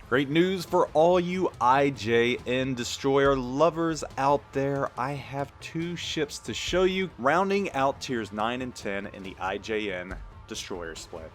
Great news for all you IJN destroyer lovers out there. I have two ships to show you, rounding out tiers 9 and 10 in the IJN destroyer split.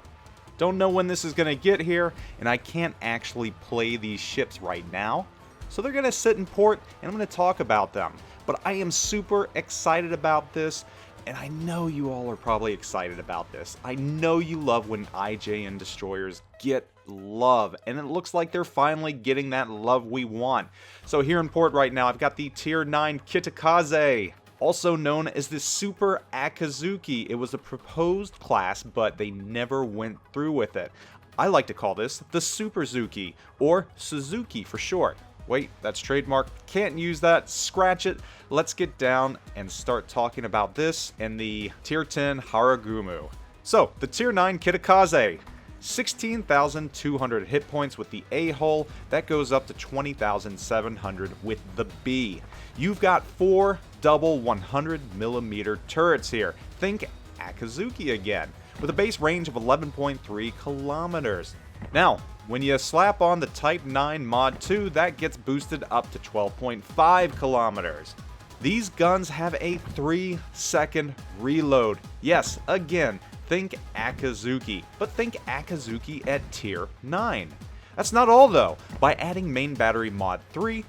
Don't know when this is going to get here, and I can't actually play these ships right now, so they're going to sit in port, and I'm going to talk about them. But I am super excited about this, and I know you all are probably excited about this. I know you love when IJN destroyers get love, and it looks like they're finally getting that love we want. So here in port right now, I've got the tier 9 Kitakaze, also known as the Super Akazuki. It was a proposed class, but they never went through with it. I like to call this the Superzuki, or Suzuki for short. Wait, that's trademark. Can't use that. Scratch it. Let's get down and start talking about this and the tier 10 Harugumo. So, the tier 9 Kitakaze. 16,200 hit points with the A hull. That goes up to 20,700 with the B. You've got 4 double 100mm turrets here. Think Akazuki again, with a base range of 11.3 kilometers. Now, when you slap on the Type 9 Mod 2, that gets boosted up to 12.5 kilometers. These guns have a 3-second reload. Yes, again, think Akazuki, but think Akazuki at tier 9. That's not all though. By adding main battery mod 3,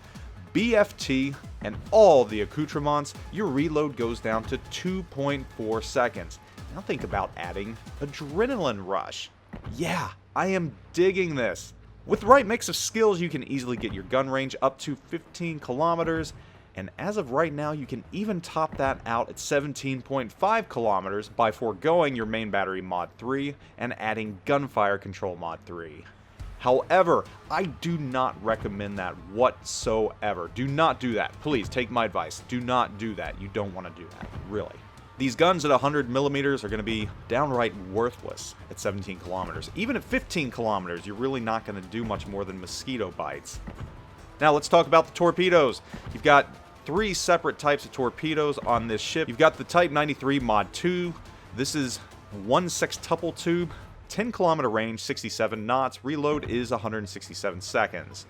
BFT, and all the accoutrements, your reload goes down to 2.4 seconds. Now think about adding adrenaline rush. Yeah, I am digging this. With the right mix of skills, you can easily get your gun range up to 15 kilometers, and as of right now, you can even top that out at 17.5 kilometers by foregoing your main battery mod 3 and adding gunfire control mod 3. However, I do not recommend that whatsoever. Do not do that. Please, take my advice. Do not do that. You don't want to do that, really. These guns at 100mm are going to be downright worthless at 17 kilometers. Even at 15 kilometers, you're really not going to do much more than mosquito bites. Now let's talk about the torpedoes. You've got 3 separate types of torpedoes on this ship. You've got the Type 93 Mod 2. This is 1 sextuple tube, 10 kilometer range, 67 knots. Reload is 167 seconds.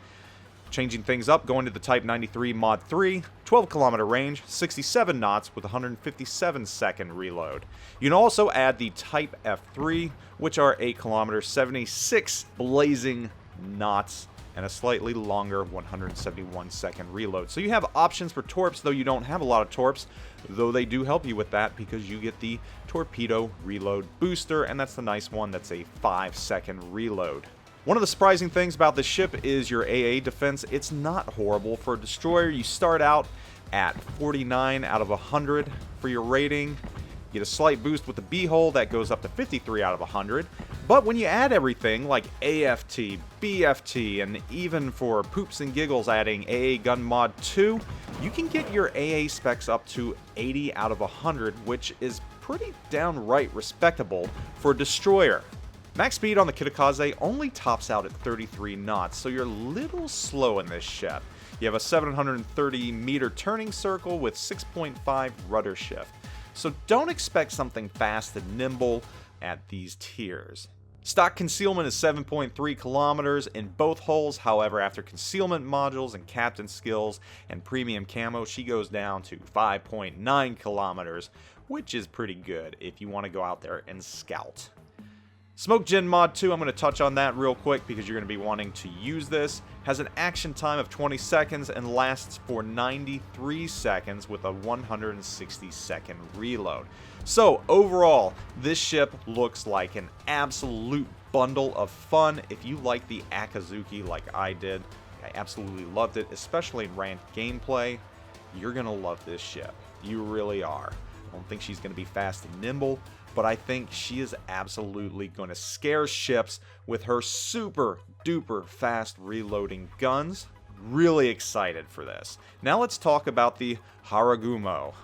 Changing things up, going to the Type 93 Mod 3, 12 kilometer range, 67 knots with 157 second reload. You can also add the Type F3, which are 8 kilometers, 76 blazing knots, and a slightly longer 171 second reload. So you have options for torps, though you don't have a lot of torps, though they do help you with that because you get the torpedo reload booster, and that's the nice one. That's a 5-second reload. One of the surprising things about this ship is your AA defense. It's not horrible for a destroyer. You start out at 49 out of 100 for your rating. You get a slight boost with the B hull that goes up to 53 out of 100. But when you add everything like AFT, BFT, and even for poops and giggles adding AA gun mod 2, you can get your AA specs up to 80 out of 100, which is pretty downright respectable for a destroyer. Max speed on the Kitakaze only tops out at 33 knots, so you're a little slow in this ship. You have a 730 meter turning circle with 6.5 rudder shift. So don't expect something fast and nimble at these tiers. Stock concealment is 7.3 kilometers in both hulls. However, after concealment modules and captain skills and premium camo, she goes down to 5.9 kilometers, which is pretty good if you want to go out there and scout. Smoke Gen Mod 2, I'm going to touch on that real quick because you're going to be wanting to use this. Has an action time of 20 seconds and lasts for 93 seconds with a 160 second reload. So overall, this ship looks like an absolute bundle of fun. If you like the Akazuki like I did, I absolutely loved it, especially in ranked gameplay. You're going to love this ship. You really are. I don't think she's going to be fast and nimble, but I think she is absolutely going to scare ships with her super duper fast reloading guns. Really excited for this. Now let's talk about the Harugumo.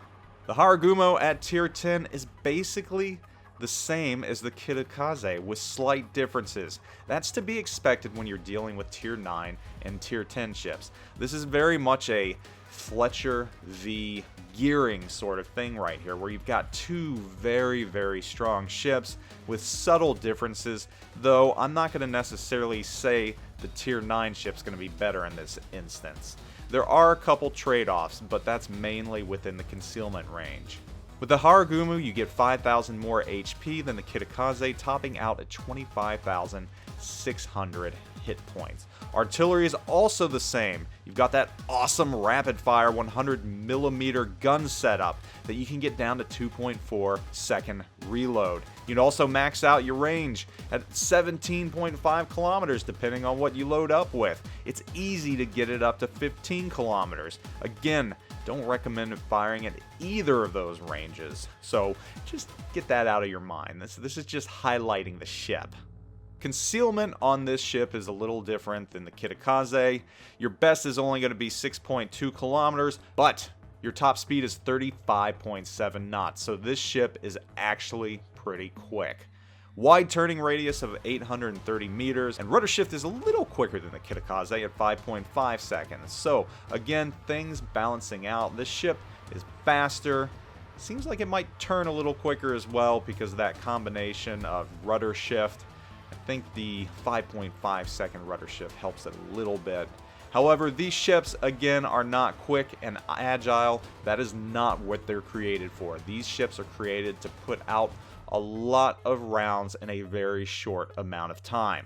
The Harugumo at tier 10 is basically the same as the Kitakaze with slight differences. That's to be expected when you're dealing with tier 9 and tier 10 ships. This is very much a Fletcher v gearing sort of thing right here, where you've got two very strong ships with subtle differences, though I'm not going to necessarily say the tier 9 ship's going to be better in this instance. There are a couple trade-offs, but that's mainly within the concealment range. With the Harugumo, you get 5,000 more HP than the Kitakaze, topping out at 25,600 hit points. Artillery is also the same. You've got that awesome rapid-fire 100mm gun setup that you can get down to 2.4 second reload. You'd also max out your range at 17.5 kilometers depending on what you load up with. It's easy to get it up to 15 kilometers. Again, don't recommend firing at either of those ranges, so just get that out of your mind. This is just highlighting the ship. Concealment on this ship is a little different than the Kitakaze. Your best is only going to be 6.2 kilometers, but your top speed is 35.7 knots, so this ship is actually pretty quick. Wide turning radius of 830 meters, and rudder shift is a little quicker than the Kitakaze at 5.5 seconds. So again, things balancing out. This ship is faster. Seems like it might turn a little quicker as well because of that combination of rudder shift. I think the 5.5 second rudder shift helps it a little bit. However, these ships, again, are not quick and agile. That is not what they're created for. These ships are created to put out a lot of rounds in a very short amount of time.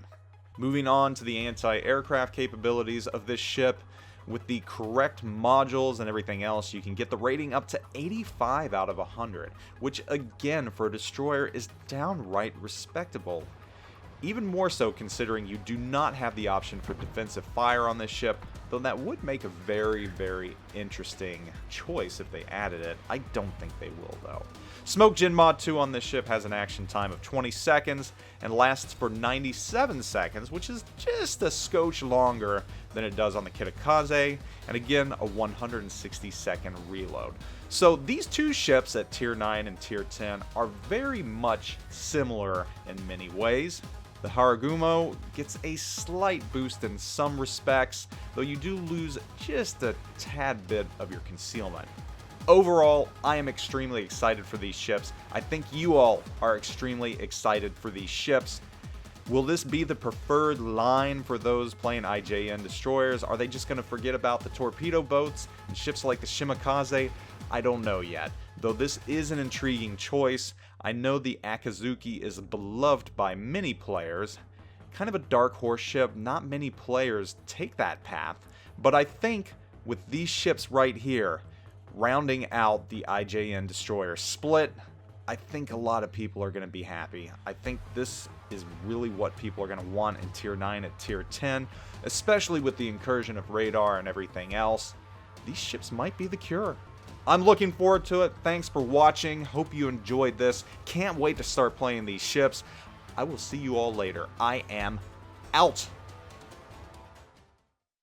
Moving on to the anti-aircraft capabilities of this ship. With the correct modules and everything else, you can get the rating up to 85 out of 100, which again, for a destroyer, is downright respectable. Even more so considering you do not have the option for defensive fire on this ship, though that would make a very, very interesting choice if they added it. I don't think they will though. Smoke Gen Mod 2 on this ship has an action time of 20 seconds and lasts for 97 seconds, which is just a skosh longer than it does on the Kitakaze, and again a 160 second reload. So these two ships at tier 9 and tier 10 are very much similar in many ways. The Harugumo gets a slight boost in some respects, though you do lose just a tad bit of your concealment. Overall, I am extremely excited for these ships. I think you all are extremely excited for these ships. Will this be the preferred line for those playing IJN destroyers? Are they just going to forget about the torpedo boats and ships like the Shimakaze? I don't know yet, though this is an intriguing choice. I know the Akazuki is beloved by many players, kind of a dark horse ship. Not many players take that path, but I think with these ships right here, rounding out the IJN destroyer split, I think a lot of people are going to be happy. I think this is really what people are going to want in tier 9 at tier 10, especially with the incursion of radar and everything else. These ships might be the cure. I'm looking forward to it. Thanks for watching. Hope you enjoyed this. Can't wait to start playing these ships. I will see you all later. I am out.